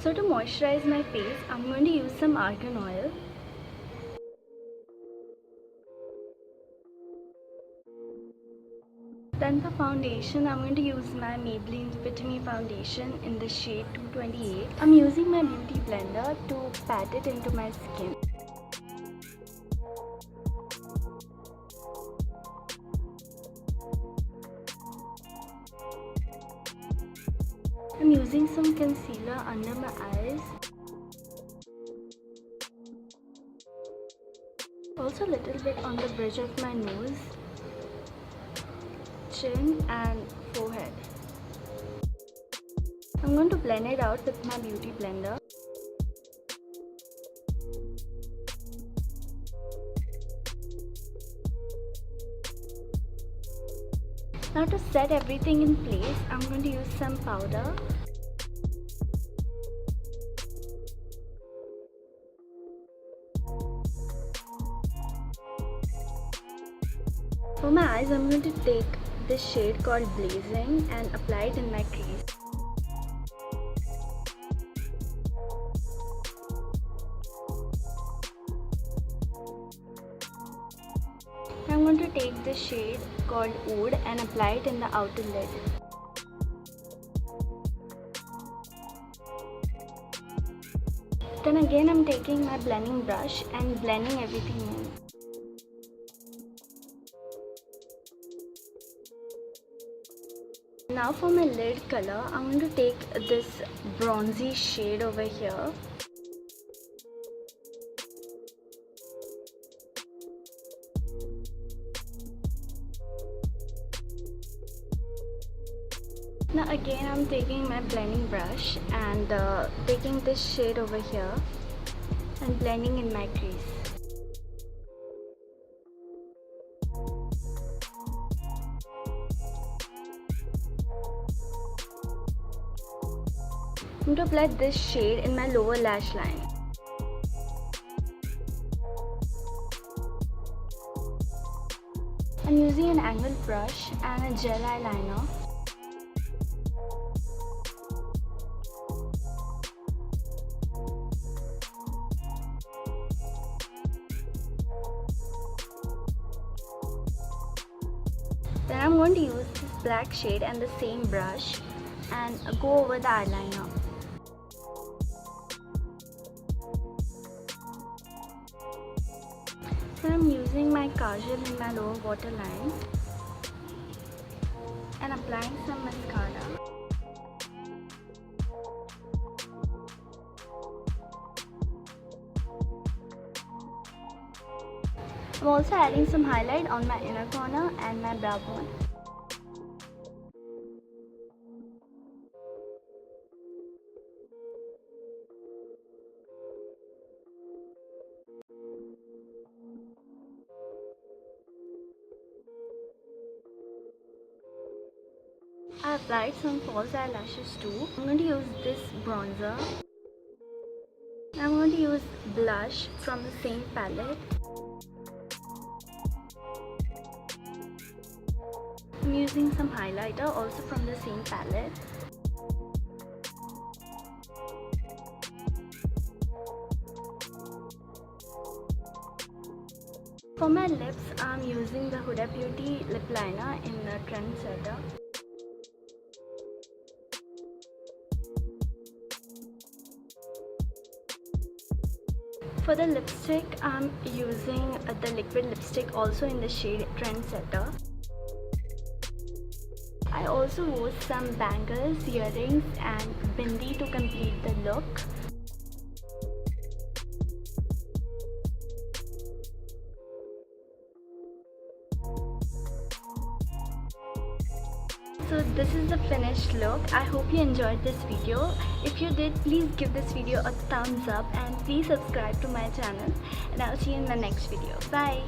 So to moisturize my face, I'm going to use some argan oil. Then for foundation, I'm going to use my Maybelline Fit Me Foundation in the shade 228. I'm using my beauty blender to pat it into my skin. I'm using some concealer under my eyes. Also a little bit on the bridge of my nose, chin and forehead. I'm going to blend it out with my beauty blender. Now to set everything in place, I'm going to use some powder. For my eyes, I'm going to take this shade called Blazing and apply it in my crease. I'm going to take this shade called Wood and apply it in the outer lid. Then again I'm taking my blending brush and blending everything in. Now for my lid color, I'm going to take this bronzy shade over here. Now again I'm taking my blending brush and taking this shade over here and blending in my crease. I'm going to apply this shade in my lower lash line. I'm using an angled brush and a gel eyeliner. Then I'm going to use this black shade and the same brush and go over the eyeliner. So I'm using my Kajal in my lower waterline and applying some mascara. I'm also adding some highlight on my inner corner and my brow bone. I applied some false eyelashes too. I'm going to use this bronzer. I'm going to use blush from the same palette. I'm using some highlighter also from the same palette. For my lips, I'm using the Huda Beauty lip liner in the Trendsetter. For the lipstick, I'm using the liquid lipstick also in the shade Trendsetter. I also wore some bangles, earrings and bindi to complete the look. So this is the finished look. I hope you enjoyed this video. If you did, please give this video a thumbs up and please subscribe to my channel, and I'll see you in the next video. Bye.